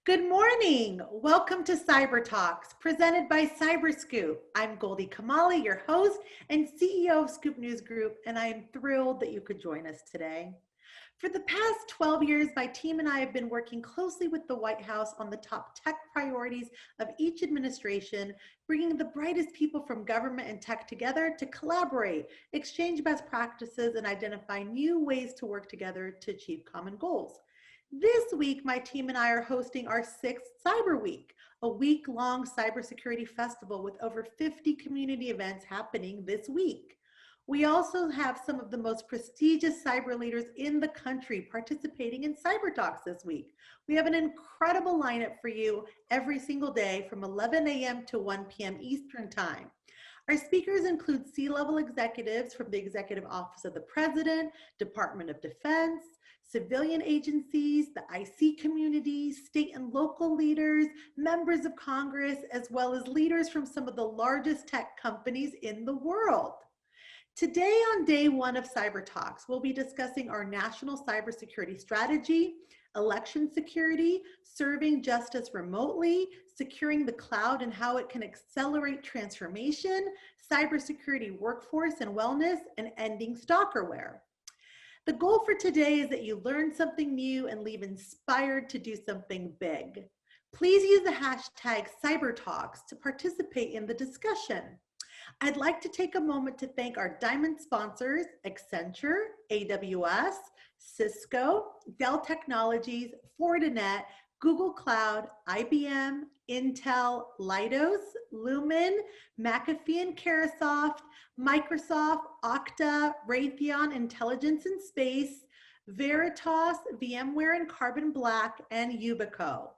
Good morning. Welcome to CyberTalks, presented by CyberScoop. I'm Goldie Kamali, your host and CEO of Scoop News Group, and I am thrilled that you could join us today. For the past 12 years, my team and I have been working closely with the White House on the top tech priorities of each administration, bringing the brightest people from government and tech together to collaborate, exchange best practices, and identify new ways to work together to achieve common goals. This week, my team and I are hosting our 6th Cyber Week, a week-long cybersecurity festival with over 50 community events happening this week. We also have some of the most prestigious cyber leaders in the country participating in CyberTalks this week. We have an incredible lineup for you every single day from 11 a.m. to 1 p.m. Eastern Time. Our speakers include C-level executives from the Executive Office of the President, Department of Defense, civilian agencies, the IC community, state and local leaders, members of Congress, as well as leaders from some of the largest tech companies in the world. Today on day one of CyberTalks, we'll be discussing our national cybersecurity strategy, election security, serving justice remotely, securing the cloud and how it can accelerate transformation, cybersecurity workforce and wellness, and ending stalkerware. The goal for today is that you learn something new and leave inspired to do something big. Please use the hashtag CyberTalks to participate in the discussion. I'd like to take a moment to thank our diamond sponsors, Accenture, AWS, Cisco, Dell Technologies, Fortinet, Google Cloud, IBM, Intel, Leidos, Lumen, McAfee and Carahsoft, Microsoft, Okta, Raytheon Intelligence and Space, Veritas, VMware and Carbon Black, and Yubico.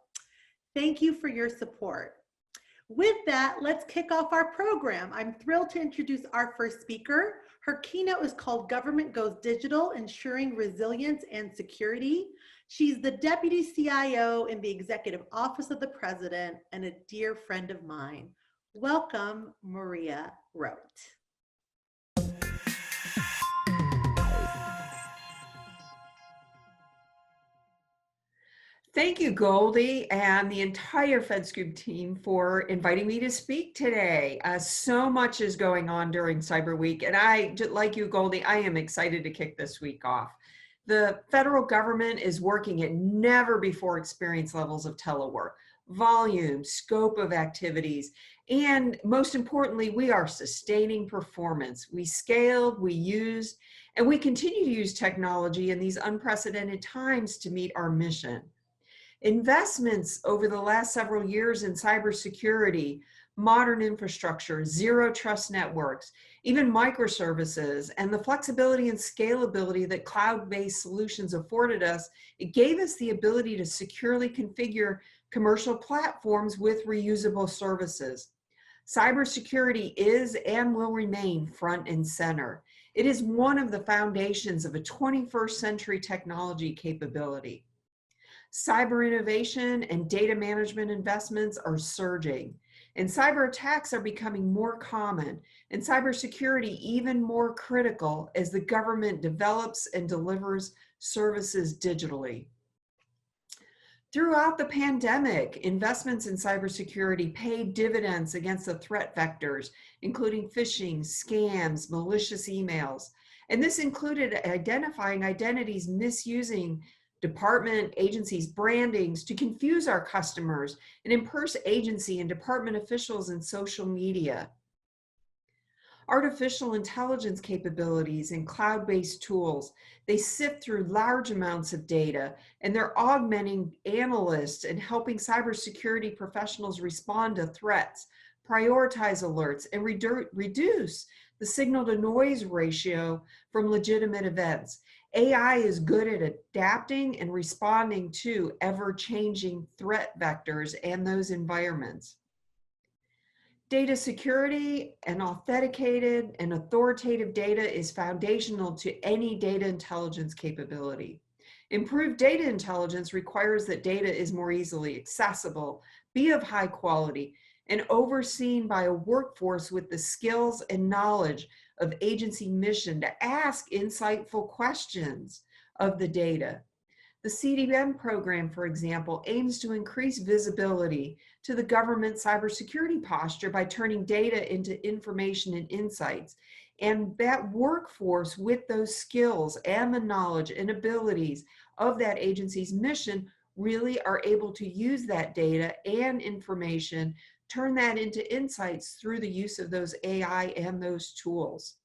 Thank you for your support. With that, let's kick off our program. I'm thrilled to introduce our first speaker. Her keynote is called Government Goes Digital, Ensuring Resilience and Security. She's the Deputy CIO in the Executive Office of the President and a dear friend of mine. Welcome, Maria Roat. Thank you, Goldie, and the entire FedScoop team for inviting me to speak today. So much is going on during Cyber Week, and I, like you, Goldie, I am excited to kick this week off. The federal government is working at never before experienced levels of telework, volume, scope of activities, and most importantly, we are sustaining performance. We scaled, we used, and we continue to use technology in these unprecedented times to meet our mission. Investments over the last several years in cybersecurity, modern infrastructure, zero trust networks, even microservices, and the flexibility and scalability that cloud-based solutions afforded us, it gave us the ability to securely configure commercial platforms with reusable services. Cybersecurity is and will remain front and center. It is one of the foundations of a 21st century technology capability. Cyber innovation and data management investments are surging, and cyber attacks are becoming more common, and cybersecurity even more critical as the government develops and delivers services digitally. Throughout the pandemic, investments in cybersecurity paid dividends against the threat vectors, including phishing, scams, malicious emails, and this included identifying identities misusing department agencies' brandings to confuse our customers and imperson agency and department officials in social media. Artificial intelligence capabilities and cloud-based tools, they sift through large amounts of data, and they're augmenting analysts and helping cybersecurity professionals respond to threats, prioritize alerts, and reduce the signal-to-noise ratio from legitimate events. AI is good at adapting and responding to ever-changing threat vectors and those environments. Data security and authenticated and authoritative data is foundational to any data intelligence capability. Improved data intelligence requires that data is more easily accessible, be of high quality, and overseen by a workforce with the skills and knowledge of agency mission to ask insightful questions of the data. The CDM program, for example, aims to increase visibility to the government cybersecurity posture by turning data into information and insights. And that workforce with those skills and the knowledge and abilities of that agency's mission really are able to use that data and information, turn that into insights through the use of those AI and those tools.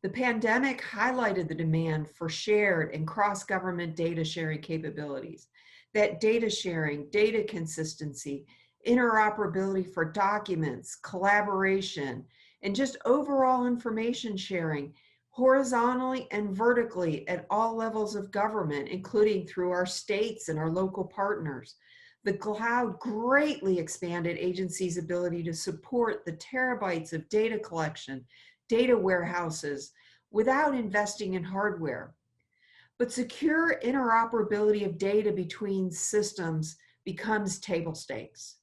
The pandemic highlighted the demand for shared and cross-government data sharing capabilities. That data sharing, data consistency, interoperability for documents, collaboration, and just overall information sharing horizontally and vertically at all levels of government, including through our states and our local partners. The cloud greatly expanded agencies' ability to support the terabytes of data collection, data warehouses, without investing in hardware. But secure interoperability of data between systems becomes table stakes.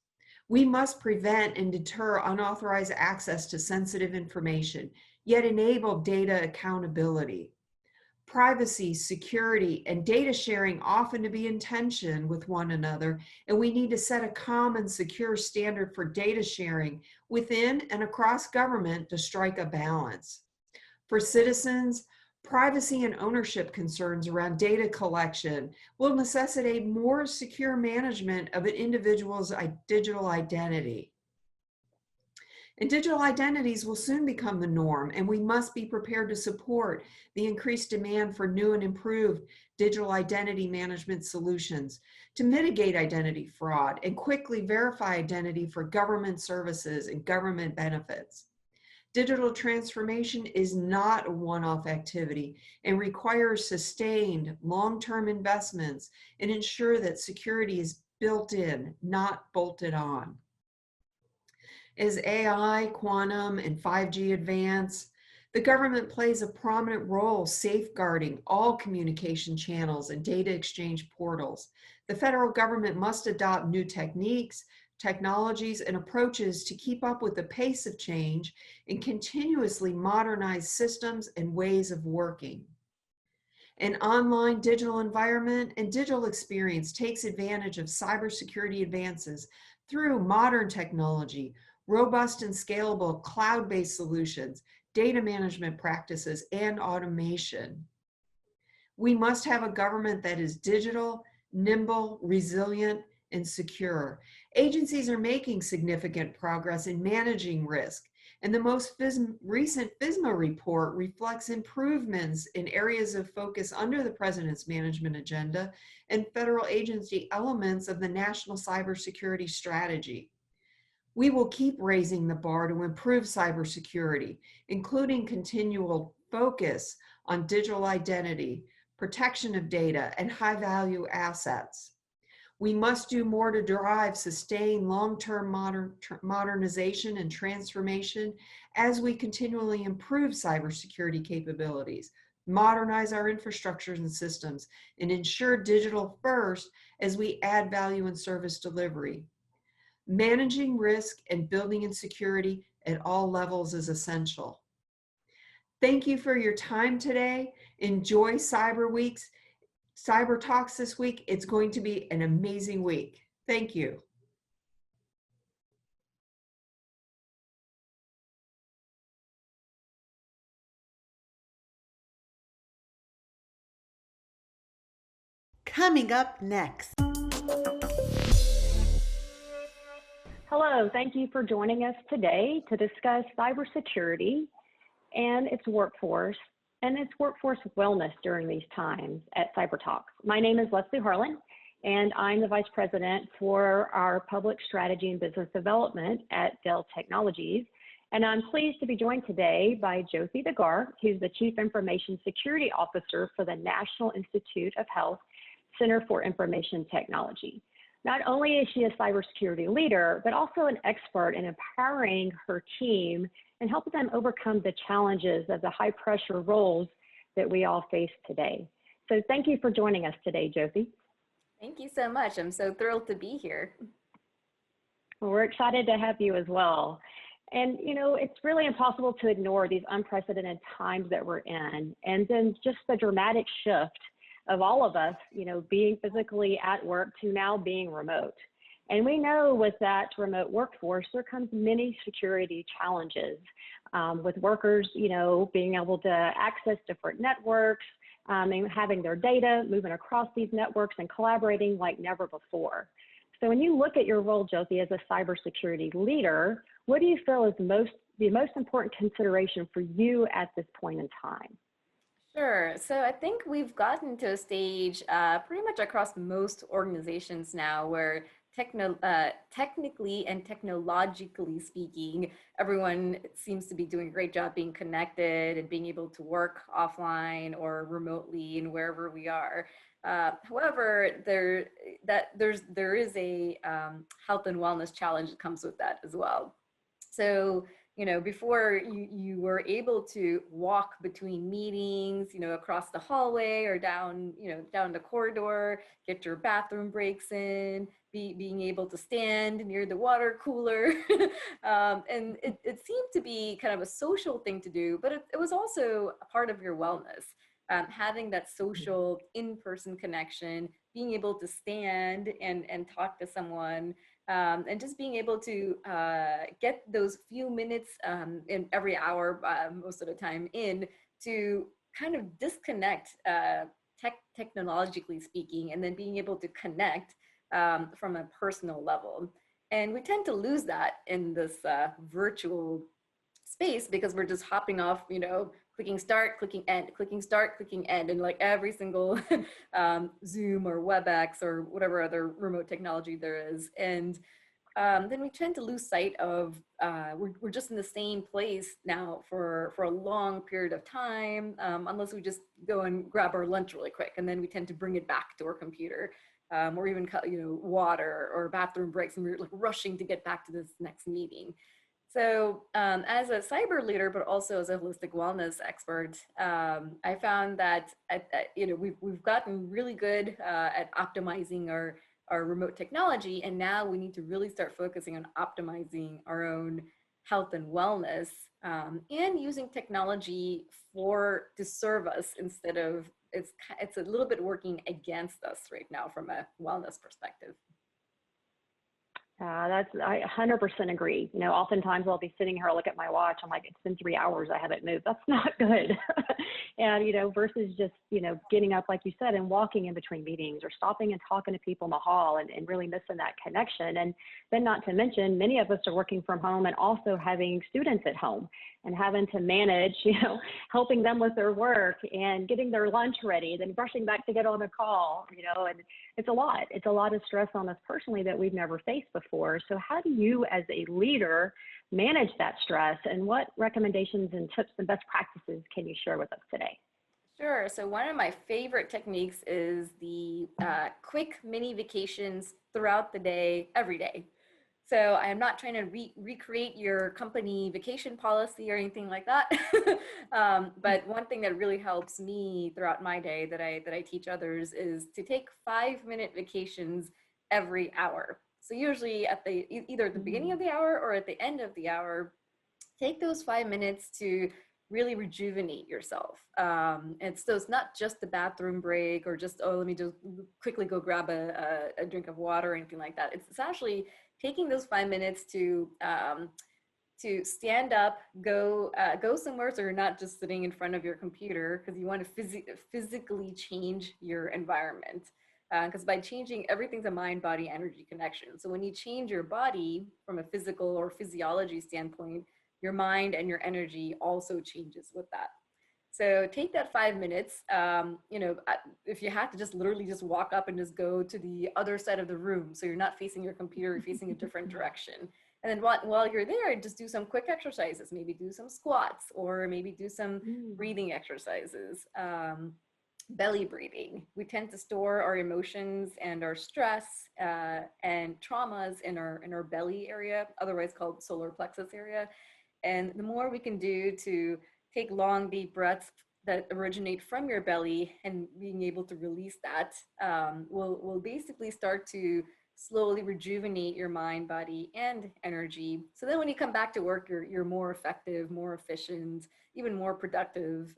We must prevent and deter unauthorized access to sensitive information, yet enable data accountability. Privacy, security, and data sharing often to be in tension with one another, and we need to set a common secure standard for data sharing within and across government to strike a balance. For citizens, privacy and ownership concerns around data collection will necessitate more secure management of an individual's digital identity. And digital identities will soon become the norm, and we must be prepared to support the increased demand for new and improved digital identity management solutions to mitigate identity fraud and quickly verify identity for government services and government benefits. Digital transformation is not a one-off activity and requires sustained long-term investments and ensure that security is built in, not bolted on. As AI, quantum, and 5G advance, the government plays a prominent role safeguarding all communication channels and data exchange portals. The federal government must adopt new techniques, technologies, and approaches to keep up with the pace of change and continuously modernize systems and ways of working. An online digital environment and digital experience takes advantage of cybersecurity advances through modern technology, robust and scalable cloud-based solutions, data management practices, and automation. We must have a government that is digital, nimble, resilient, and secure. Agencies are making significant progress in managing risk, and the most recent FISMA report reflects improvements in areas of focus under the President's management agenda and federal agency elements of the National Cybersecurity Strategy. We will keep raising the bar to improve cybersecurity, including continual focus on digital identity, protection of data, and high-value assets. We must do more to drive sustained long-term modernization and transformation as we continually improve cybersecurity capabilities, modernize our infrastructures and systems, and ensure digital first as we add value in service delivery. Managing risk and building in security at all levels is essential. Thank you for your time today. Enjoy CyberTalks this week. It's going to be an amazing week. Thank you. Coming up next. Hello, thank you for joining us today to discuss cybersecurity and its workforce wellness during these times at CyberTalks. My name is Leslie Harlan, and I'm the Vice President for our Public Strategy and Business Development at Dell Technologies. And I'm pleased to be joined today by Josie DeGar, who's the Chief Information Security Officer for the National Institute of Health Center for Information Technology. Not only is she a cybersecurity leader, but also an expert in empowering her team and helping them overcome the challenges of the high pressure roles that we all face today. So thank you for joining us today, Josie. Thank you so much. I'm so thrilled to be here. Well, we're excited to have you as well. And you know, it's really impossible to ignore these unprecedented times that we're in, and then just the dramatic shift of all of us, being physically at work to now being remote. And we know with that remote workforce, there comes many security challenges with workers, being able to access different networks, and having their data moving across these networks and collaborating like never before. So when you look at your role, Josie, as a cybersecurity leader, what do you feel is the most important consideration for you at this point in time? Sure. So I think we've gotten to a stage pretty much across most organizations now where technically and technologically speaking, everyone seems to be doing a great job being connected and being able to work offline or remotely and wherever we are. However, there is a health and wellness challenge that comes with that as well. So, before you were able to walk between meetings, across the hallway or down the corridor, get your bathroom breaks in, being able to stand near the water cooler. And it seemed to be kind of a social thing to do, but it was also a part of your wellness. Having that social in-person connection, being able to stand and talk to someone, and just being able to get those few minutes in every hour, most of the time, to kind of disconnect technologically speaking, and then being able to connect from a personal level. And we tend to lose that in this virtual space because we're just hopping off, clicking start, clicking end, clicking start, clicking end, and like every single Zoom or WebEx or whatever other remote technology there is. And then we tend to lose sight of we're just in the same place now for a long period of time, unless we just go and grab our lunch really quick, and then we tend to bring it back to our computer, or even water or bathroom breaks, and we're like rushing to get back to this next meeting. So as a cyber leader, but also as a holistic wellness expert, I found that we've gotten really good at optimizing our remote technology, and now we need to really start focusing on optimizing our own health and wellness, and using technology to serve us instead of it's a little bit working against us right now from a wellness perspective. I 100% agree. Oftentimes I'll be sitting here, I'll look at my watch, I'm like, it's been 3 hours, I haven't moved. That's not good. And, versus just, getting up, like you said, and walking in between meetings or stopping and talking to people in the hall and really missing that connection. And then not to mention, many of us are working from home and also having students at home and having to manage, helping them with their work and getting their lunch ready, then rushing back to get on a call, and it's a lot. It's a lot of stress on us personally that we've never faced before. So how do you as a leader manage that stress, and what recommendations and tips and best practices can you share with us today? Sure. So one of my favorite techniques is the quick mini vacations throughout the day, every day. So I am not trying to recreate your company vacation policy or anything like that. But one thing that really helps me throughout my day that I teach others is to take 5-minute vacations every hour. So usually at either at the beginning of the hour or at the end of the hour, take those 5 minutes to really rejuvenate yourself. So it's not just the bathroom break or just, let me just quickly go grab a drink of water or anything like that. It's actually taking those 5 minutes to stand up, go somewhere so you're not just sitting in front of your computer, because you want to physically change your environment. Because by changing, everything's a mind, body, energy connection. So when you change your body from a physical or physiology standpoint, your mind and your energy also changes with that. So take that 5 minutes, if you have to just literally just walk up and just go to the other side of the room. So you're not facing your computer, you're facing a different direction. And then while you're there, just do some quick exercises, maybe do some squats or maybe do some breathing exercises. Belly breathing. We tend to store our emotions and our stress and traumas in our belly area, otherwise called solar plexus area. And the more we can do to take long, deep breaths that originate from your belly and being able to release that, will basically start to slowly rejuvenate your mind, body, and energy. So then when you come back to work, you're more effective, more efficient, even more productive,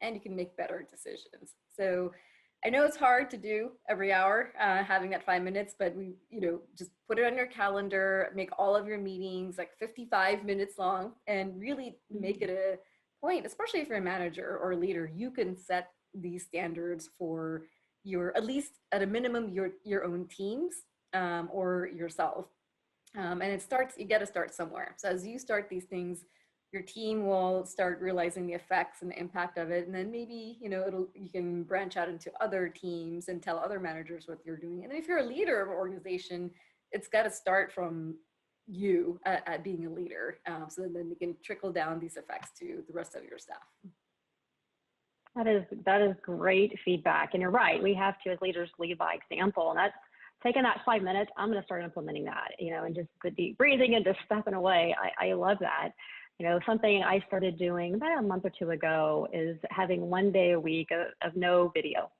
and you can make better decisions. So I know it's hard to do every hour, having that 5 minutes, but we, just put it on your calendar, make all of your meetings like 55 minutes long, and really make it a point, especially if you're a manager or a leader, you can set these standards for at least at a minimum, your own teams, or yourself. And you got to start somewhere. So as you start these things, your team will start realizing the effects and the impact of it. And then maybe, you can branch out into other teams and tell other managers what you're doing. And then if you're a leader of an organization, it's got to start from you at being a leader. So then you can trickle down these effects to the rest of your staff. That is great feedback. And you're right, we have to, as leaders, lead by example. And that's taking that 5 minutes, I'm going to start implementing that, and just the deep breathing and just stepping away. I love that. Something I started doing about a month or two ago is having 1 day a week of no video.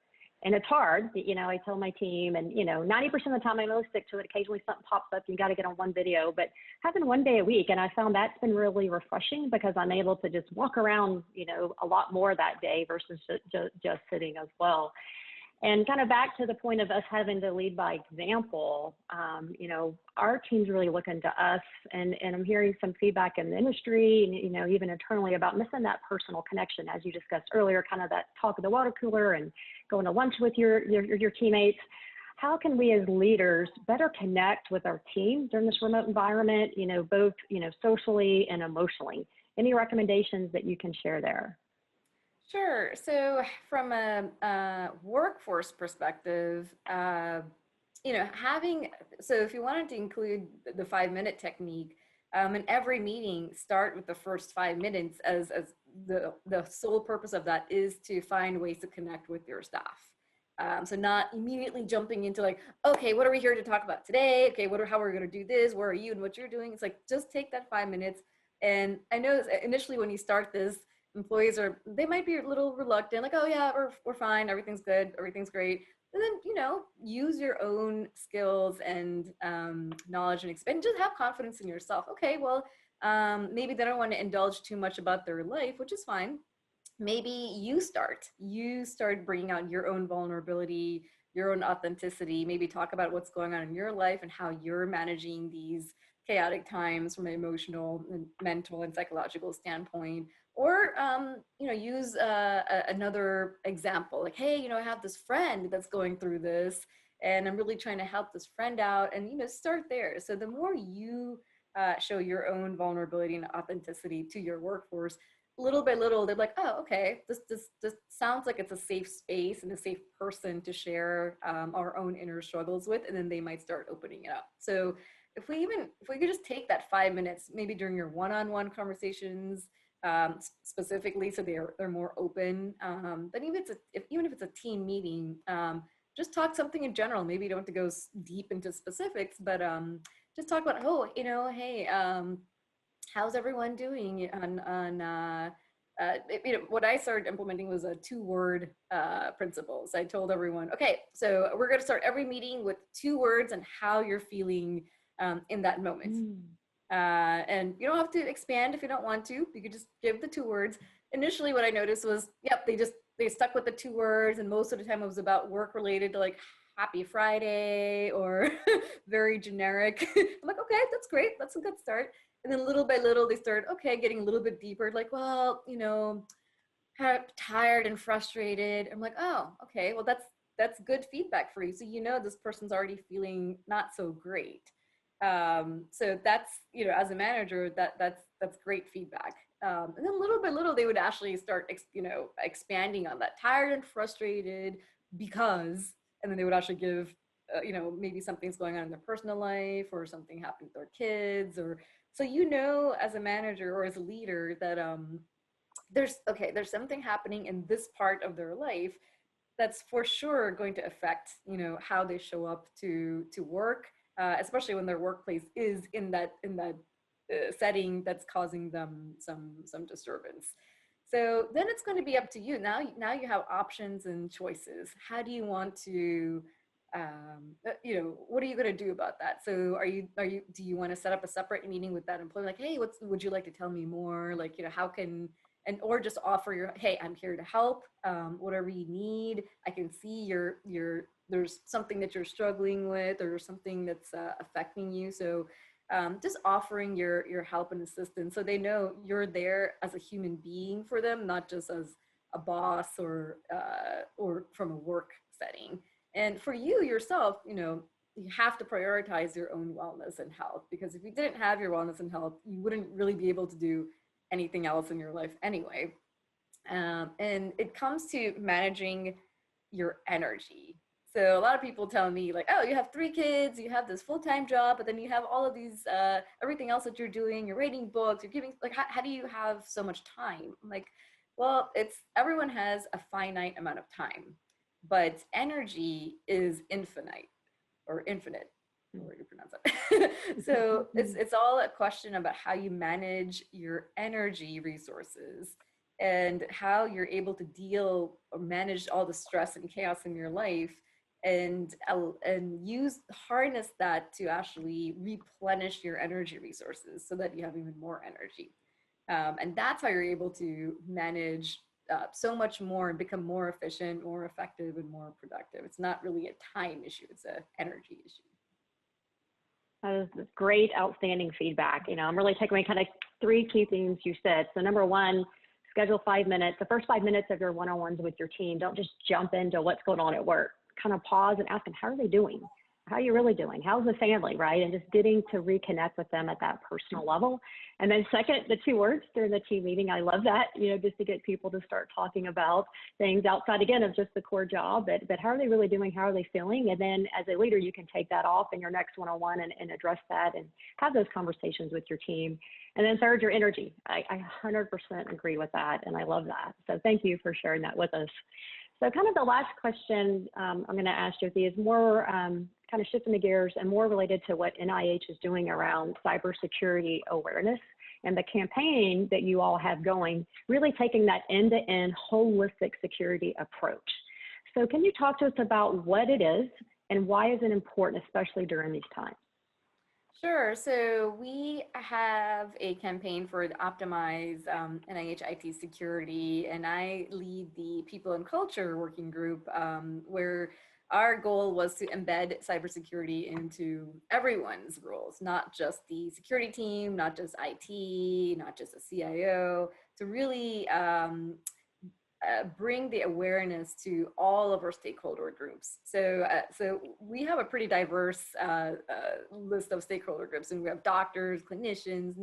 And it's hard, I tell my team, and 90% of the time I really stick to it. Occasionally something pops up, you got to get on one video, but having 1 day a week, and I found that's been really refreshing because I'm able to just walk around, a lot more that day versus just sitting as well. And kind of back to the point of us having to lead by example, our team's really looking to us, and I'm hearing some feedback in the industry, and, even internally about missing that personal connection, as you discussed earlier, kind of that talk at the water cooler and going to lunch with your teammates. How can we as leaders better connect with our team during this remote environment, both, socially and emotionally? Any recommendations that you can share there? Sure. So from a workforce perspective, so if you wanted to include the 5 minute technique, in every meeting, start with the first 5 minutes as the sole purpose of that is to find ways to connect with your staff. So not immediately jumping into like, okay, what are we here to talk about today? Okay, how are we going to do this? Where are you and what you're doing? It's like, just take that 5 minutes. And I know initially when you start this, employees they might be a little reluctant, like, oh yeah, we're fine, everything's good, everything's great. And then, use your own skills and knowledge and experience, just have confidence in yourself. Okay, well, maybe they don't want to indulge too much about their life, which is fine. Maybe you start bringing out your own vulnerability, your own authenticity, maybe talk about what's going on in your life and how you're managing these chaotic times from an emotional and mental and psychological standpoint. Or, use another example, like, hey, I have this friend that's going through this and I'm really trying to help this friend out, and, start there. So the more you show your own vulnerability and authenticity to your workforce, little by little, they're like, oh, okay, this sounds like it's a safe space and a safe person to share our own inner struggles with, and then they might start opening it up. So if we could just take that 5 minutes, maybe during your one-on-one conversations, specifically, so they're more open. But even if it's a team meeting, just talk something in general. Maybe you don't have to go deep into specifics, but just talk about, hey, how's everyone doing what I started implementing was a 2-word principle. So I told everyone, okay, so we're going to start every meeting with 2 words and how you're feeling in that moment. And you don't have to expand if you don't want to. You could just give the 2 words. Initially, what I noticed was, they stuck with the 2 words, and most of the time it was about work related to like happy Friday or very generic. I'm like, okay, that's great. That's a good start. And then little by little, they started, getting a little bit deeper, like, well, tired and frustrated. I'm like, oh, okay, well, that's good feedback for you. So this person's already feeling not so great. So that's, as a manager, that's great feedback. And then little by little, they would actually start, expanding on that, tired and frustrated because, and then they would actually give, maybe something's going on in their personal life or something happened with their kids, or so, as a manager or as a leader that there's something happening in this part of their life that's for sure going to affect, how they show up to work. Especially when their workplace is in that setting that's causing them some disturbance. So then it's going to be up to you. Now you have options and choices. How do you want to, what are you going to do about that? So do you want to set up a separate meeting with that employee? Like, hey, would you like to tell me more? Like, how can and or just offer your, hey, I'm here to help, whatever you need. I can see there's something that you're struggling with, or something that's affecting you. So just offering your help and assistance, so they know you're there as a human being for them, not just as a boss or from a work setting. And for you yourself, you have to prioritize your own wellness and health, because if you didn't have your wellness and health, you wouldn't really be able to do anything else in your life anyway. And it comes to managing your energy. So a lot of people tell me like, oh, you have 3 kids, you have this full-time job, but then you have all of these, everything else that you're doing, you're writing books, you're giving, like, how do you have so much time? I'm like, well, everyone has a finite amount of time, but energy is infinite, or infinite, however you pronounce it. So it's all a question about how you manage your energy resources, and how you're able to deal or manage all the stress and chaos in your life, and harness that to actually replenish your energy resources, so that you have even more energy. And that's how you're able to manage so much more and become more efficient, more effective, and more productive. It's not really a time issue, it's an energy issue. That is great, outstanding feedback. I'm really taking away kind of 3 key things you said. So number 1, schedule 5 minutes. The first 5 minutes of your one-on-ones with your team, don't just jump into what's going on at work. Kind of pause and ask them, how are they doing? How are you really doing? How's the family, right? And just getting to reconnect with them at that personal level. And then second, the 2 words during the team meeting. I love that, just to get people to start talking about things outside, again, of just the core job, but how are they really doing? How are they feeling? And then as a leader, you can take that off in your next one-on-one and address that and have those conversations with your team. And then third, your energy. I 100% agree with that, and I love that. So thank you for sharing that with us. So kind of the last question I'm going to ask you is more kind of shifting the gears and more related to what NIH is doing around cybersecurity awareness and the campaign that you all have going, really taking that end-to-end holistic security approach. So can you talk to us about what it is and why is it important, especially during these times? Sure. So we have a campaign for the Optimize NIH IT security, and I lead the People and Culture Working Group, where our goal was to embed cybersecurity into everyone's roles, not just the security team, not just IT, not just a CIO, to really bring the awareness to all of our stakeholder groups. So we have a pretty diverse list of stakeholder groups, and we have doctors, clinicians,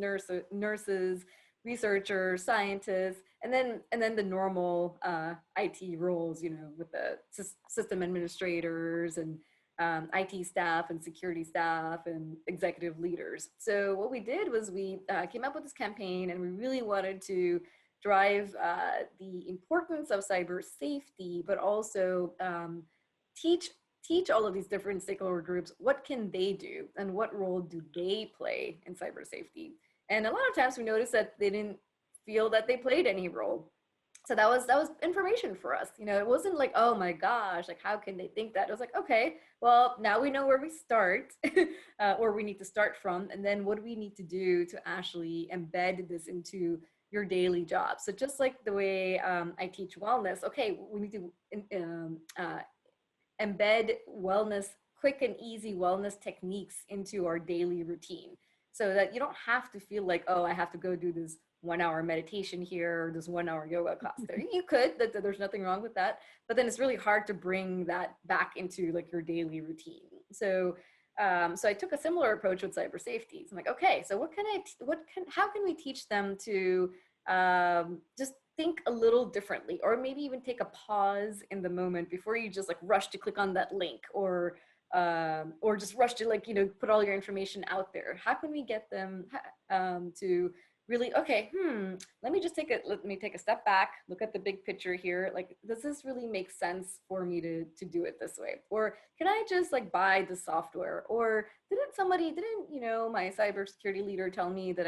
nurses, researchers, scientists, and then the normal IT roles, with the system administrators and IT staff and security staff and executive leaders. So what we did was we came up with this campaign, and we really wanted to drive the importance of cyber safety, but also teach all of these different stakeholder groups what can they do and what role do they play in cyber safety. And a lot of times we noticed that they didn't feel that they played any role. So that was information for us. It wasn't like, oh my gosh, like how can they think that? It was like, okay, well, now we know where we start, where we need to start from, and then what do we need to do to actually embed this into your daily job. So just like the way I teach wellness, okay, we need to embed wellness, quick and easy wellness techniques into our daily routine, so that you don't have to feel like, oh, I have to go do this 1-hour meditation here, or this 1-hour yoga class there. You could, there's nothing wrong with that, but then it's really hard to bring that back into like your daily routine. So I took a similar approach with cyber safety. So I'm like, okay, so how can we teach them to just think a little differently, or maybe even take a pause in the moment before you just like rush to click on that link, or just rush to put all your information out there. How can we get them to really, okay, let me take a step back, look at the big picture here. Like, does this really make sense for me to do it this way? Or can I just like buy the software? Or didn't my cybersecurity leader tell me that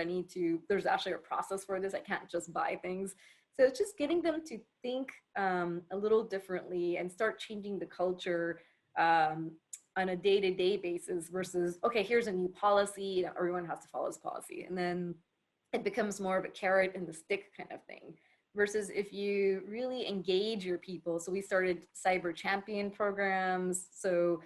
there's actually a process for this? I can't just buy things. So it's just getting them to think a little differently and start changing the culture on a day-to-day basis versus, okay, here's a new policy, everyone has to follow this policy. And then it becomes more of a carrot and the stick kind of thing. versus if you really engage your people. So we started cyber champion programs. So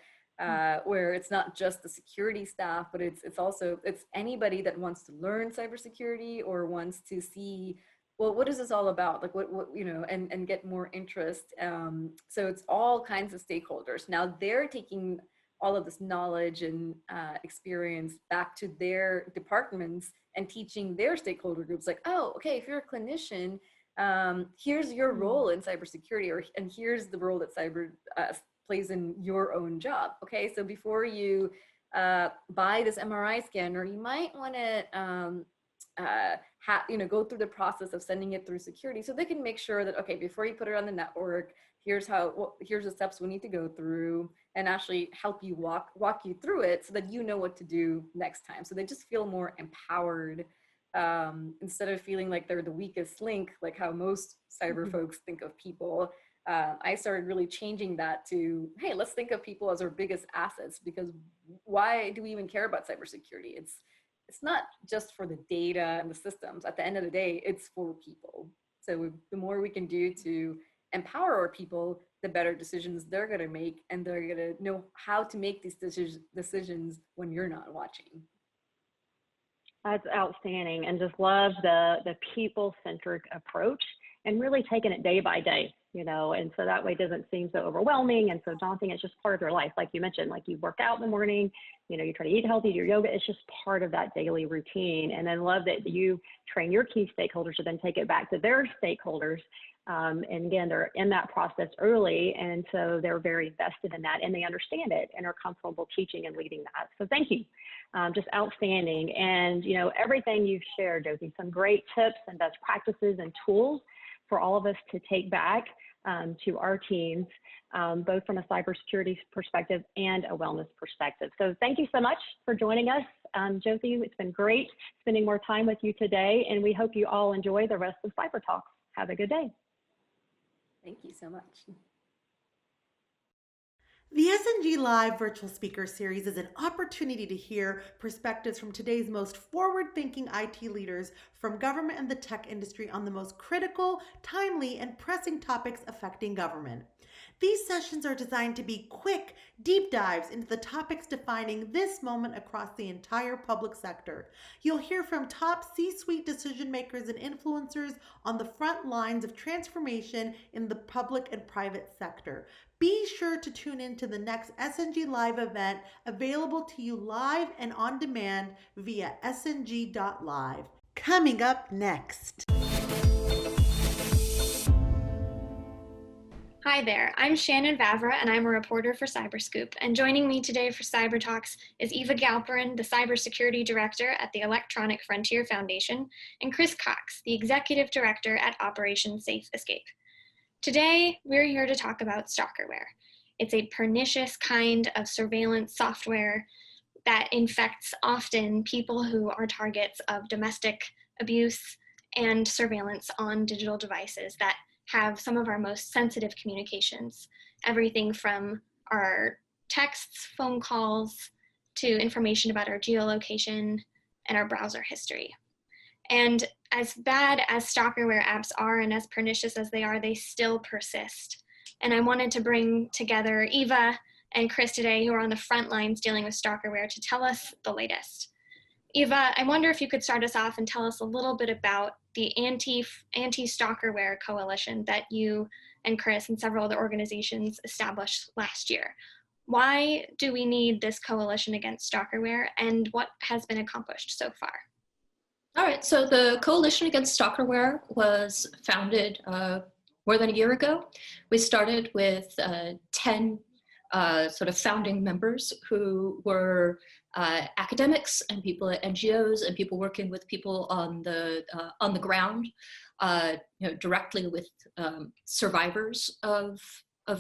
where it's not just the security staff, but it's also, it's anybody that wants to learn cybersecurity or wants to see, well, what is this all about? Like what you know, and get more interest. So it's all kinds of stakeholders. Now they're taking all of this knowledge and experience back to their departments and teaching their stakeholder groups like, oh, okay, if you're a clinician, here's your role in cybersecurity, and here's the role that cyber plays in your own job. Okay, so before you buy this MRI scanner, you might want to go through the process of sending it through security, so they can make sure that, okay, before you put it on the network, here's the steps we need to go through, and actually help you walk you through it so that you know what to do next time. So they just feel more empowered, instead of feeling like they're the weakest link, like how most cyber folks think of people. I started really changing that to, hey, let's think of people as our biggest assets, because why do we even care about cybersecurity? It's not just for the data and the systems. At the end of the day, it's for people. So the more we can do to empower our people, the better decisions they're going to make, and they're going to know how to make these decisions when you're not watching. That's outstanding, and just love the people-centric approach and really taking it day by day, you know, and so that way it doesn't seem so overwhelming and so daunting. It's just part of your life. Like you mentioned, like you work out in the morning, you know, you try to eat healthy, do your yoga. It's just part of that daily routine. And then love that you train your key stakeholders to then take it back to their stakeholders. And again, they're in that process early, and so they're very vested in that, and they understand it and are comfortable teaching and leading that. So thank you, just outstanding. And you know, everything you've shared, Josie, some great tips and best practices and tools for all of us to take back to our teams, both from a cybersecurity perspective and a wellness perspective. So thank you so much for joining us, Josie. It's been great spending more time with you today, and we hope you all enjoy the rest of CyberTalks. Have a good day. Thank you so much. The SNG Live Virtual Speaker Series is an opportunity to hear perspectives from today's most forward-thinking IT leaders from government and the tech industry on the most critical, timely, and pressing topics affecting government. These sessions are designed to be quick, deep dives into the topics defining this moment across the entire public sector. You'll hear from top C-suite decision makers and influencers on the front lines of transformation in the public and private sector. Be sure to tune in to the next SNG Live event, available to you live and on demand via sng.live. Coming up next. Hi there, I'm Shannon Vavra, and I'm a reporter for CyberScoop. And joining me today for CyberTalks is Eva Galperin, the Cybersecurity Director at the Electronic Frontier Foundation, and Chris Cox, the Executive Director at Operation Safe Escape. Today, we're here to talk about stalkerware. It's a pernicious kind of surveillance software that infects often people who are targets of domestic abuse and surveillance on digital devices that have some of our most sensitive communications, everything from our texts, phone calls, to information about our geolocation and our browser history. And as bad as stalkerware apps are and as pernicious as they are, they still persist. And I wanted to bring together Eva and Chris today, who are on the front lines dealing with stalkerware, to tell us the latest. Eva, I wonder if you could start us off and tell us a little bit about the anti-stalkerware coalition that you and Chris and several other organizations established last year. Why do we need this coalition against stalkerware, and what has been accomplished so far? All right, so the Coalition Against Stalkerware was founded more than a year ago. We started with 10 sort of founding members who were academics and people at NGOs and people working with people on the ground, directly with survivors of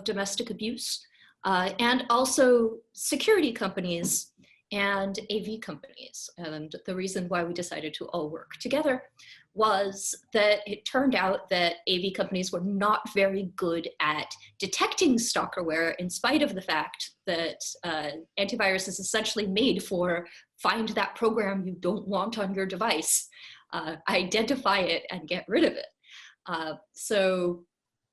domestic abuse, and also security companies and AV companies. And the reason why we decided to all work together was that it turned out that AV companies were not very good at detecting stalkerware, in spite of the fact that antivirus is essentially made for find that program you don't want on your device, identify it and get rid of it. So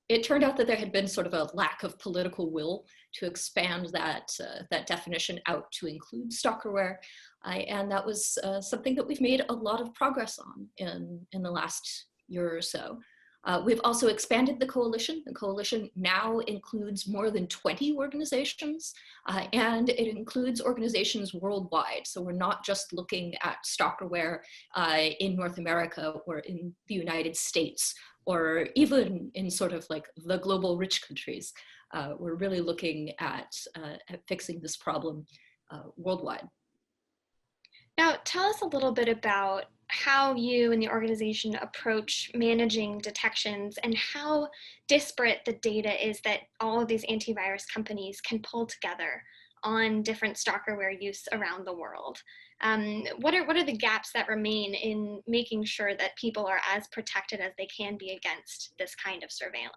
it turned out that there had been sort of a lack of political will to expand that, that definition out to include stalkerware. And that was something that we've made a lot of progress on in the last year or so. We've also expanded the coalition. The coalition now includes more than 20 organizations, and it includes organizations worldwide. So we're not just looking at stalkerware in North America or in the United States, or even in sort of like the global rich countries. We're really looking at fixing this problem worldwide. Now, tell us a little bit about how you and the organization approach managing detections and how disparate the data is that all of these antivirus companies can pull together on different stalkerware use around the world. What are the gaps that remain in making sure that people are as protected as they can be against this kind of surveillance?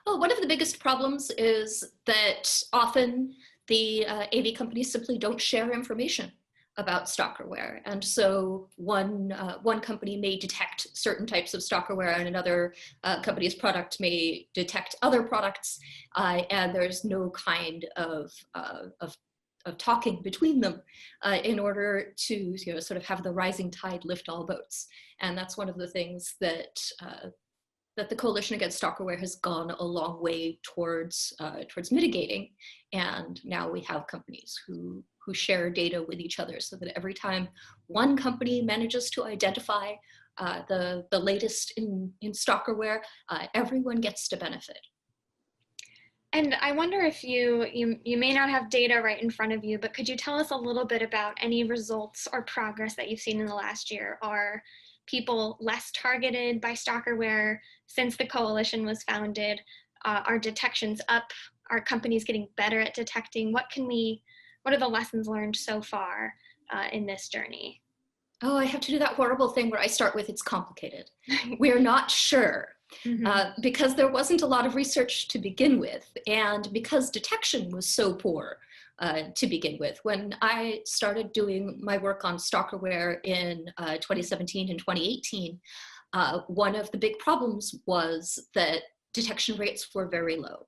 Well, one of the biggest problems is that often the AV companies simply don't share information about stalkerware. And so one company may detect certain types of stalkerware and another company's product may detect other products, and there's no kind of talking between them in order to sort of have the rising tide lift all boats. And that's one of the things that that the Coalition Against Stalkerware has gone a long way towards mitigating. And now we have companies who share data with each other, so that every time one company manages to identify the latest in stalkerware, everyone gets to benefit. And I wonder if you may not have data right in front of you, but could you tell us a little bit about any results or progress that you've seen in the last year? Are people less targeted by stalkerware since the coalition was founded? Are detections up? Are companies getting better at detecting? What are the lessons learned so far in this journey? Oh, I have to do that horrible thing where I start with it's complicated. We're not sure. Because there wasn't a lot of research to begin with, and because detection was so poor to begin with. When I started doing my work on stalkerware in 2017 and 2018, one of the big problems was that detection rates were very low.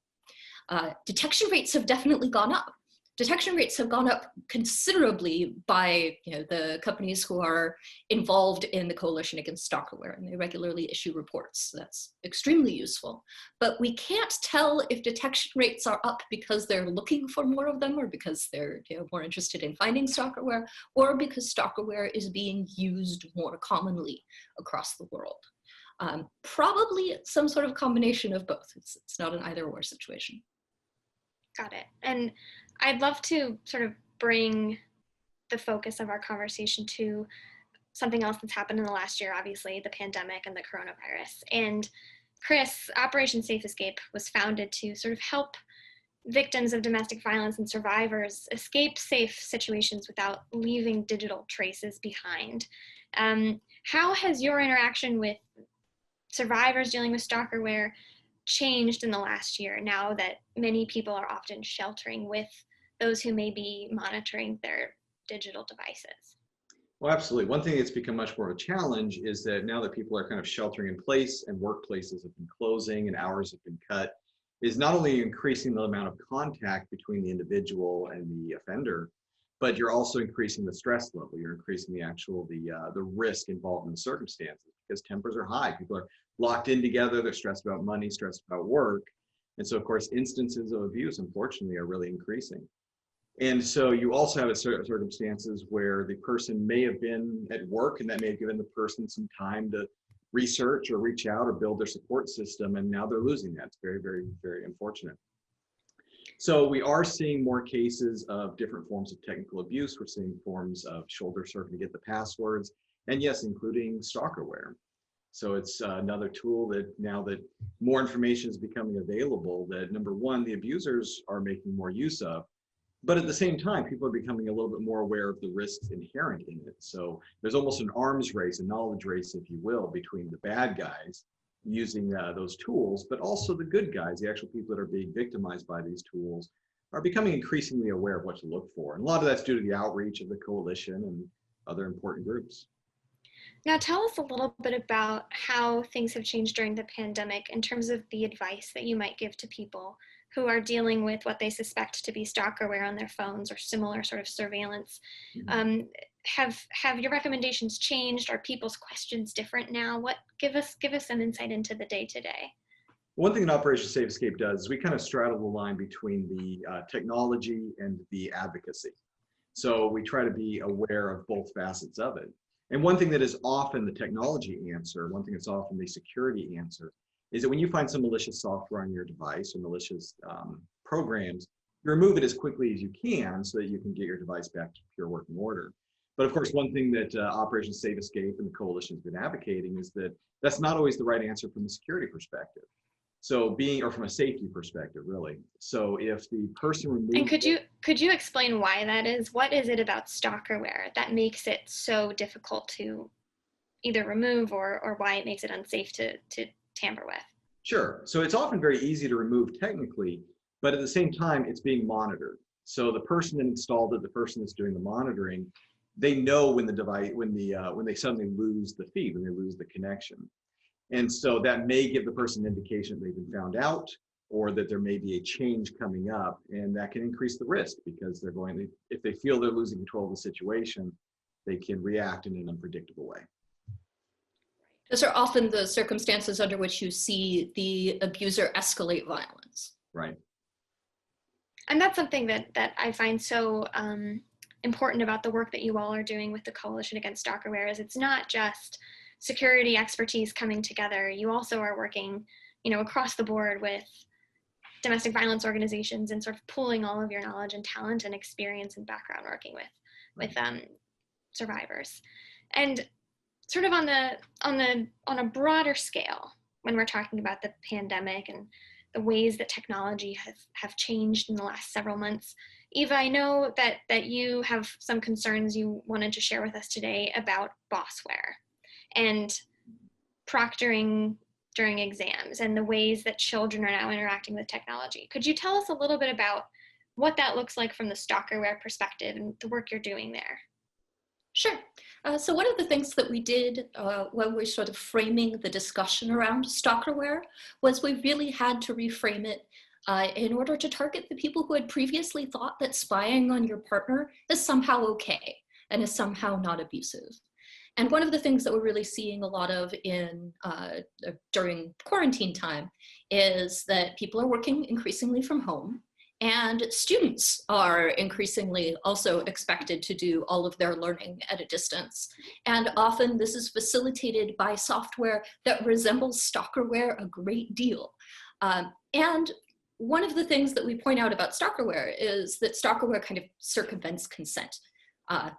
Detection rates have definitely gone up. Detection rates have gone up considerably by the companies who are involved in the Coalition Against Stalkerware, and they regularly issue reports. That's extremely useful. But we can't tell if detection rates are up because they're looking for more of them, or because they're more interested in finding stalkerware, or because stalkerware is being used more commonly across the world. Probably some sort of combination of both. It's not an either-or situation. Got it. And I'd love to sort of bring the focus of our conversation to something else that's happened in the last year, obviously, the pandemic and the coronavirus. And Chris, Operation Safe Escape was founded to sort of help victims of domestic violence and survivors escape safe situations without leaving digital traces behind. How has your interaction with survivors dealing with stalkerware changed in the last year, now that many people are often sheltering with those who may be monitoring their digital devices? Well, absolutely. One thing that's become much more of a challenge is that now that people are kind of sheltering in place and workplaces have been closing and hours have been cut, is not only increasing the amount of contact between the individual and the offender, but you're also increasing the stress level. You're increasing the risk involved in the circumstances, because tempers are high. People are locked in together. They're stressed about money, stressed about work. And so, of course, instances of abuse, unfortunately, are really increasing. And so you also have circumstances where the person may have been at work, and that may have given the person some time to research or reach out or build their support system, and now they're losing that. It's very, very, very unfortunate. So we are seeing more cases of different forms of technical abuse. We're seeing forms of shoulder surfing to get the passwords, and yes, including stalkerware. So it's another tool that, now that more information is becoming available, that number one, the abusers are making more use of, but at the same time, people are becoming a little bit more aware of the risks inherent in it. So there's almost an arms race, a knowledge race, if you will, between the bad guys using those tools, but also the good guys, the actual people that are being victimized by these tools, are becoming increasingly aware of what to look for. And a lot of that's due to the outreach of the coalition and other important groups. Now tell us a little bit about how things have changed during the pandemic in terms of the advice that you might give to people who are dealing with what they suspect to be stalkerware on their phones or similar sort of surveillance. Have your recommendations changed? Are people's questions different now? Give us some insight into the day-to-day. One thing that Operation Safe Escape does is we kind of straddle the line between the technology and the advocacy. So we try to be aware of both facets of it. And one thing that is often the technology answer, one thing that's often the security answer, is that when you find some malicious software on your device or malicious programs, you remove it as quickly as you can so that you can get your device back to pure working order. But of course, one thing that Operation Safe Escape and the coalition has been advocating is that that's not always the right answer from a security perspective. So or from a safety perspective, really. So if the person removes— And could you explain why that is? What is it about stalkerware that makes it so difficult to either remove or why it makes it unsafe to tamper with? Sure. So it's often very easy to remove technically, but at the same time, it's being monitored. So the person that installed it, the person that's doing the monitoring, they know when the device, when they suddenly lose the feed, when they lose the connection. And so that may give the person an indication that they've been found out, or that there may be a change coming up, and that can increase the risk because they're if they feel they're losing control of the situation, they can react in an unpredictable way. Those are often the circumstances under which you see the abuser escalate violence. Right. And that's something that I find so important about the work that you all are doing with the Coalition Against Stalkerware is it's not just security expertise coming together. You also are working, across the board with domestic violence organizations and sort of pooling all of your knowledge and talent and experience and background working with survivors. And sort of on a broader scale, when we're talking about the pandemic and the ways that technology have changed in the last several months, Eva, I know that you have some concerns you wanted to share with us today about bossware and proctoring during exams and the ways that children are now interacting with technology. Could you tell us a little bit about what that looks like from the stalkerware perspective and the work you're doing there? Sure. So one of the things that we did when we're sort of framing the discussion around stalkerware was we really had to reframe it in order to target the people who had previously thought that spying on your partner is somehow okay and is somehow not abusive. And one of the things that we're really seeing a lot of during quarantine time is that people are working increasingly from home, and students are increasingly also expected to do all of their learning at a distance. And often this is facilitated by software that resembles stalkerware a great deal. And one of the things that we point out about stalkerware is that stalkerware kind of circumvents consent.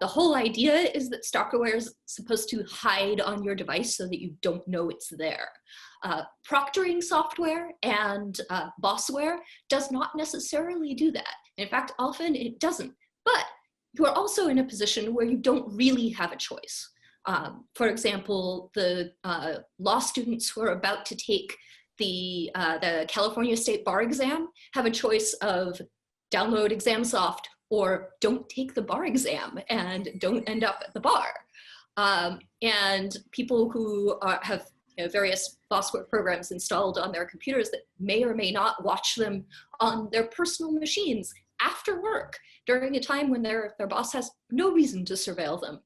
The whole idea is that stalkerware is supposed to hide on your device so that you don't know it's there. Proctoring software and bossware does not necessarily do that. In fact, often it doesn't. But you are also in a position where you don't really have a choice. For example, the law students who are about to take the California State Bar exam have a choice of download ExamSoft or don't take the bar exam and don't end up at the bar. And people who have various bossware programs installed on their computers that may or may not watch them on their personal machines after work during a time when their boss has no reason to surveil them.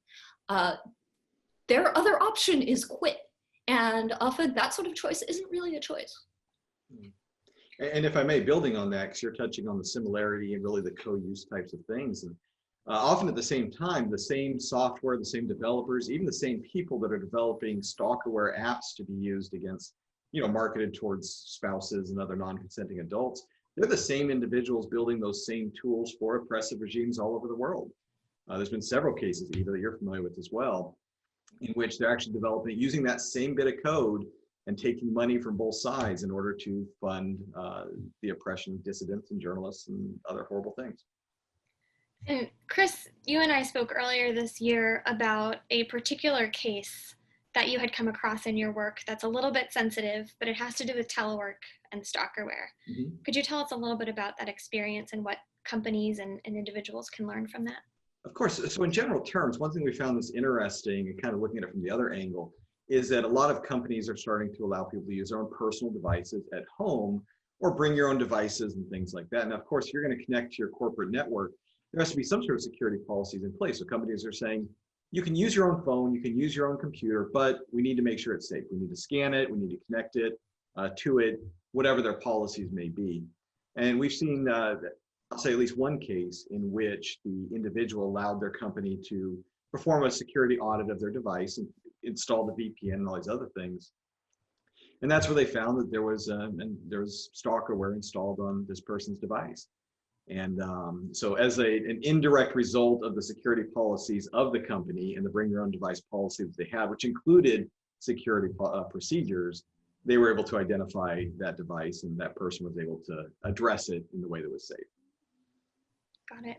Their other option is quit. And often that sort of choice isn't really a choice. And if I may, building on that, because you're touching on the similarity and really the co-use types of things. And often at the same time, the same software, the same developers, even the same people that are developing stalkerware apps to be used against, marketed towards spouses and other non-consenting adults, they're the same individuals building those same tools for oppressive regimes all over the world. There's been several cases, Eva, that you're familiar with as well, in which they're actually developing, using that same bit of code and taking money from both sides in order to fund the oppression of dissidents and journalists and other horrible things. And Chris, you and I spoke earlier this year about a particular case that you had come across in your work that's a little bit sensitive, but it has to do with telework and stalkerware. Mm-hmm. Could you tell us a little bit about that experience and what companies and individuals can learn from that? Of course. So in general terms, one thing we found that's interesting and kind of looking at it from the other angle is that a lot of companies are starting to allow people to use their own personal devices at home or bring your own devices and things like that. And of course, if you're going to connect to your corporate network, there has to be some sort of security policies in place. So companies are saying, you can use your own phone, you can use your own computer, but we need to make sure it's safe. We need to scan it, we need to connect it to it, whatever their policies may be. And we've seen, I'll say at least one case in which the individual allowed their company to perform a security audit of their device and install the VPN and all these other things. And that's where they found that there was stalkerware installed on this person's device. And so as an indirect result of the security policies of the company and the bring your own device policy that they had, which included security procedures, they were able to identify that device and that person was able to address it in the way that was safe. Got it.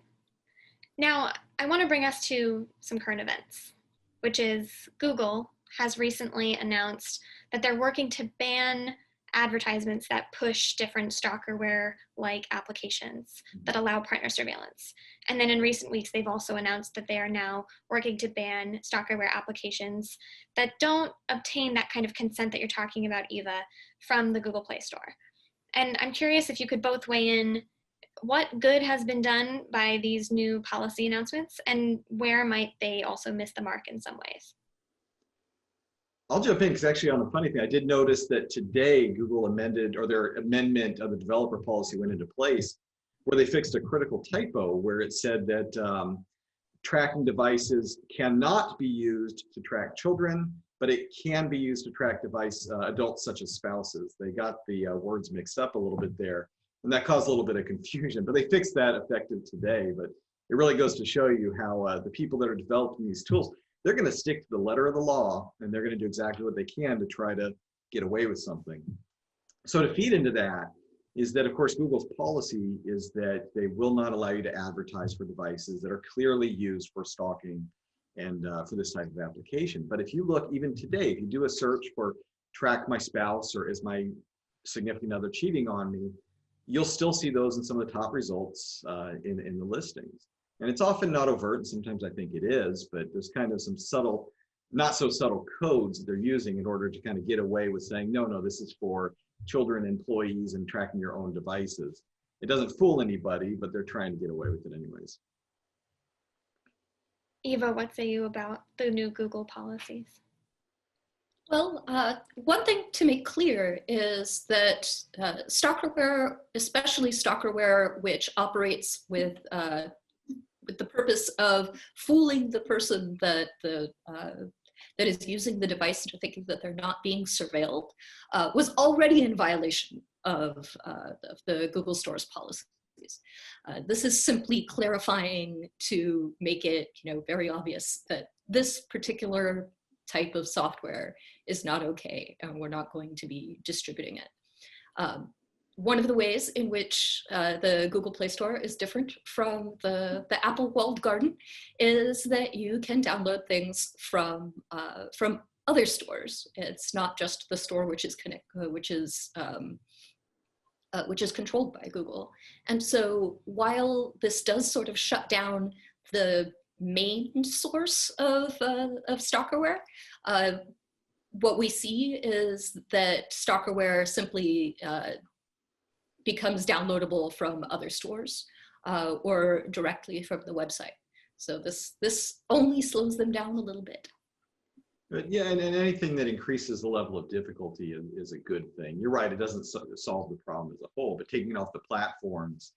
Now, I want to bring us to some current events, which is Google has recently announced that they're working to ban advertisements that push different stalkerware-like applications that allow partner surveillance. And then in recent weeks, they've also announced that they are now working to ban stalkerware applications that don't obtain that kind of consent that you're talking about, Eva, from the Google Play Store. And I'm curious if you could both weigh in what good has been done by these new policy announcements and where might they also miss the mark in some ways? I'll jump in because actually on the funny thing, I did notice that today Google amended, or their amendment of the developer policy went into place where they fixed a critical typo where it said that tracking devices cannot be used to track children, but it can be used to track adults such as spouses. They got the words mixed up a little bit there, and that caused a little bit of confusion, but they fixed that effective today. But it really goes to show you how the people that are developing these tools, they're going to stick to the letter of the law, and they're going to do exactly what they can to try to get away with something. So to feed into that is that, of course, Google's policy is that they will not allow you to advertise for devices that are clearly used for stalking and for this type of application. But if you look even today, if you do a search for track my spouse or is my significant other cheating on me, you'll still see those in some of the top results in the listings. And it's often not overt, and sometimes I think it is, but there's kind of some subtle, not so subtle codes that they're using in order to kind of get away with saying, no, this is for children, employees, and tracking your own devices. It doesn't fool anybody, but they're trying to get away with it anyways. Eva, what say you about the new Google policies? Well, one thing to make clear is that stalkerware, especially stalkerware which operates with the purpose of fooling the person that is using the device into thinking that they're not being surveilled, was already in violation of the Google Store's policies. This is simply clarifying to make it, very obvious that this particular type of software is not okay, and we're not going to be distributing it. One of the ways in which the Google Play Store is different from the Apple walled garden is that you can download things from other stores. It's not just the store which is controlled by Google. And so while this does sort of shut down the main source of stalkerware, what we see is that stalkerware simply becomes downloadable from other stores or directly from the website. So this only slows them down a little bit. But yeah, and anything that increases the level of difficulty is a good thing. You're right, it doesn't solve the problem as a whole, but taking it off the platforms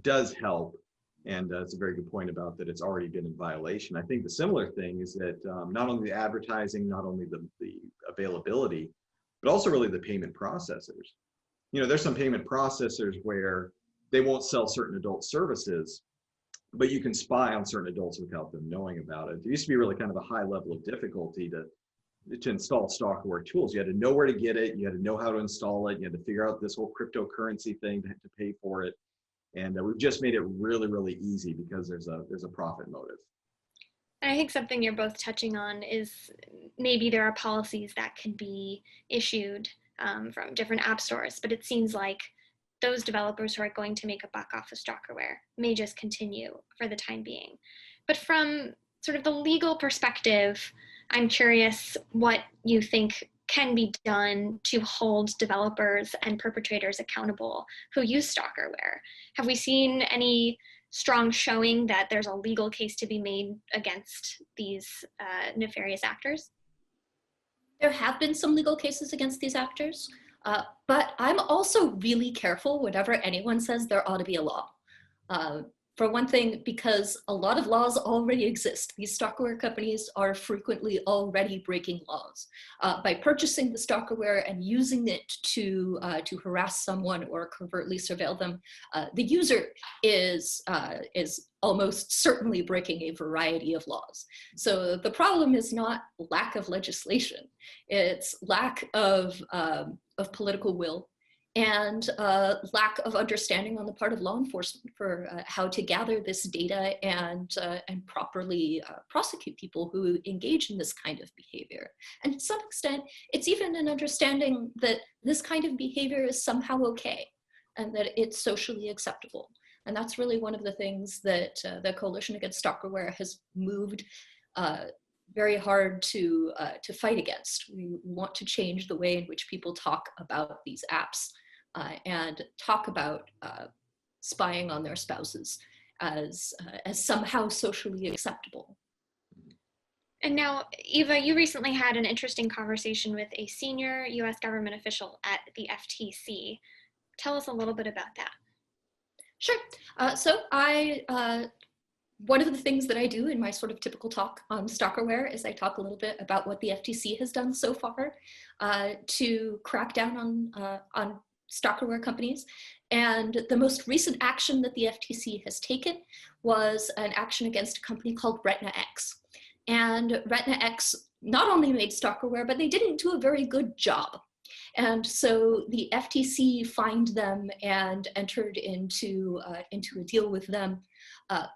does help. And it's a very good point about that it's already been in violation. I think the similar thing is that not only the advertising, not only the availability, but also really the payment processors. There's some payment processors where they won't sell certain adult services, but you can spy on certain adults without them knowing about it. There used to be really kind of a high level of difficulty to install stalkerware tools. You had to know where to get it, you had to know how to install it, you had to figure out this whole cryptocurrency thing to pay for it. And we've just made it really, really easy because there's a profit motive. And I think something you're both touching on is maybe there are policies that can be issued from different app stores, but it seems like those developers who are going to make a buck off of stalkerware may just continue for the time being. But from sort of the legal perspective, I'm curious what you think can be done to hold developers and perpetrators accountable who use stalkerware. Have we seen any strong showing that there's a legal case to be made against these nefarious actors? There have been some legal cases against these actors, but I'm also really careful whenever anyone says there ought to be a law. For one thing, because a lot of laws already exist. These stalkerware companies are frequently already breaking laws. By purchasing the stalkerware and using it to harass someone or covertly surveil them, the user is almost certainly breaking a variety of laws. So the problem is not lack of legislation, it's lack of political will and lack of understanding on the part of law enforcement for how to gather this data and properly prosecute people who engage in this kind of behavior. And to some extent, it's even an understanding that this kind of behavior is somehow okay and that it's socially acceptable. And that's really one of the things that the Coalition Against Stalkerware has moved very hard to fight against. We want to change the way in which people talk about these apps and talk about spying on their spouses as somehow socially acceptable. And now, Eva, you recently had an interesting conversation with a senior US government official at the FTC. Tell us a little bit about that. Sure. So one of the things that I do in my sort of typical talk on stalkerware is I talk a little bit about what the FTC has done so far to crack down on stalkerware companies. And the most recent action that the FTC has taken was an action against a company called RetinaX. And RetinaX not only made stalkerware, but they didn't do a very good job. And so the FTC fined them and entered into a deal with them,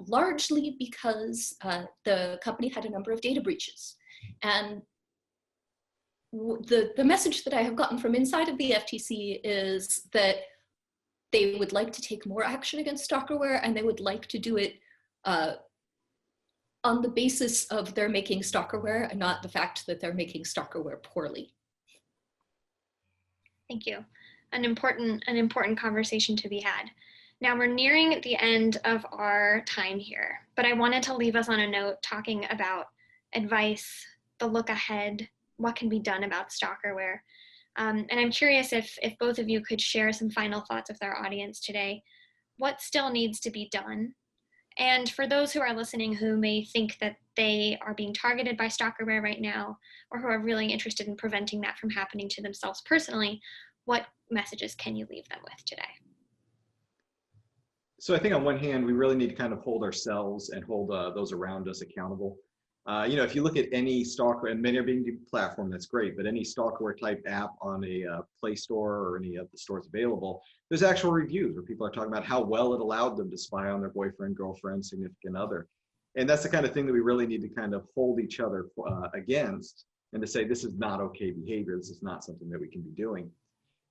largely because the company had a number of data breaches. And the message that I have gotten from inside of the FTC is that they would like to take more action against stalkerware, and they would like to do it on the basis of they're making stalkerware and not the fact that they're making stalkerware poorly. Thank you. An important conversation to be had. Now we're nearing the end of our time here, but I wanted to leave us on a note talking about advice, the look ahead, what can be done about stalkerware. And I'm curious if both of you could share some final thoughts with our audience today. What still needs to be done? And for those who are listening who may think that they are being targeted by stalkerware right now, or who are really interested in preventing that from happening to themselves personally, what messages can you leave them with today? So I think on one hand, we really need to kind of hold ourselves and hold those around us accountable. If you look at any stalker, and many are being platform, that's great, but any stalkerware type app on a Play Store or any of the stores available, there's actual reviews where people are talking about how well it allowed them to spy on their boyfriend, girlfriend, significant other. And that's the kind of thing that we really need to kind of hold each other against, and to say this is not okay behavior, this is not something that we can be doing.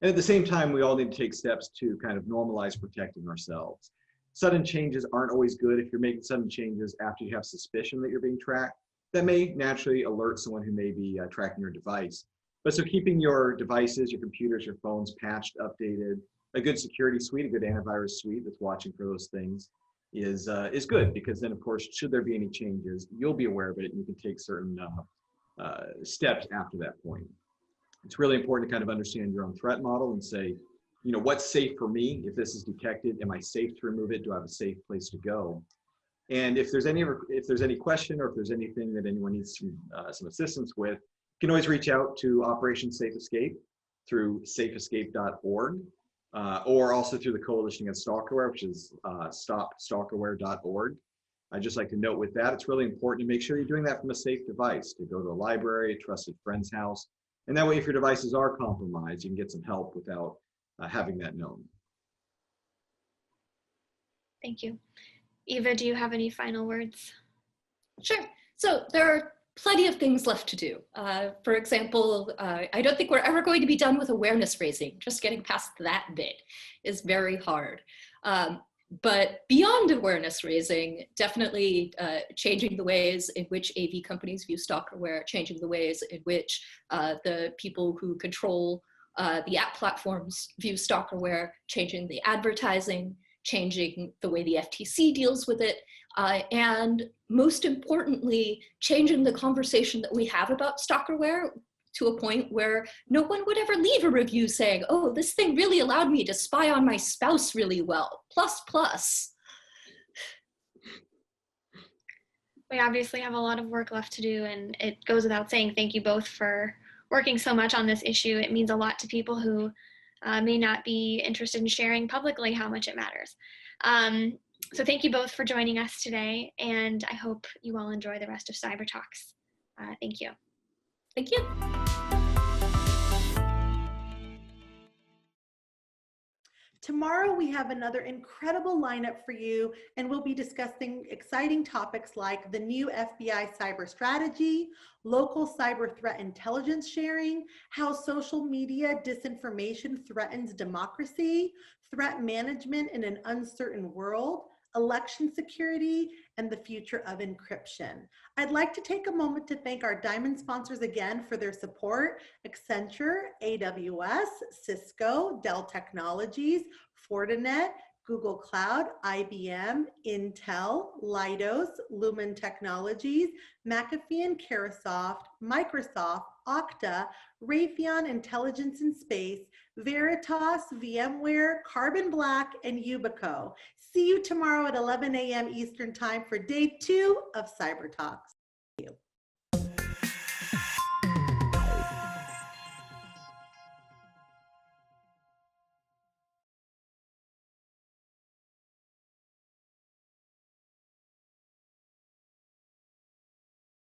And at the same time, we all need to take steps to kind of normalize protecting ourselves. Sudden changes aren't always good. If you're making sudden changes after you have suspicion that you're being tracked, that may naturally alert someone who may be tracking your device. But so keeping your devices, your computers, your phones patched, updated, a good security suite, a good antivirus suite that's watching for those things is good, because then of course, should there be any changes, you'll be aware of it and you can take certain steps after that point. It's really important to kind of understand your own threat model and say, what's safe for me? If this is detected, am I safe to remove it? Do I have a safe place to go? And if there's any question, or if there's anything that anyone needs some assistance with, you can always reach out to Operation Safe Escape through safeescape.org, or also through the Coalition Against Stalkerware, which is stopstalkerware.org. I'd just like to note with that, it's really important to make sure you're doing that from a safe device, to go to a library, a trusted friend's house. And that way, if your devices are compromised, you can get some help without having that known. Thank you. Eva, do you have any final words? Sure. So there are plenty of things left to do. For example, I don't think we're ever going to be done with awareness raising. Just getting past that bit is very hard. but beyond awareness raising, definitely changing the ways in which AV companies view stalkerware, changing the ways in which the people who control the app platforms view stalkerware, changing the advertising, changing the way the FTC deals with it, and most importantly, changing the conversation that we have about stalkerware to a point where no one would ever leave a review saying, oh, this thing really allowed me to spy on my spouse really well, plus, plus. We obviously have a lot of work left to do, and it goes without saying thank you both for working so much on this issue. It means a lot to people who may not be interested in sharing publicly how much it matters. So thank you both for joining us today, and I hope you all enjoy the rest of CyberTalks. Thank you. Thank you. Tomorrow, we have another incredible lineup for you, and we'll be discussing exciting topics like the new FBI cyber strategy, local cyber threat intelligence sharing, how social media disinformation threatens democracy, threat management in an uncertain world, election security, and the future of encryption. I'd like to take a moment to thank our diamond sponsors again for their support: Accenture, AWS, Cisco, Dell Technologies, Fortinet, Google Cloud, IBM, Intel, Leidos, Lumen Technologies, McAfee and Carahsoft, Microsoft, Okta, Raytheon Intelligence and Space, Veritas, VMware, Carbon Black, and Yubico. See you tomorrow at 11 a.m. Eastern Time for day 2 of CyberTalks. Thank you.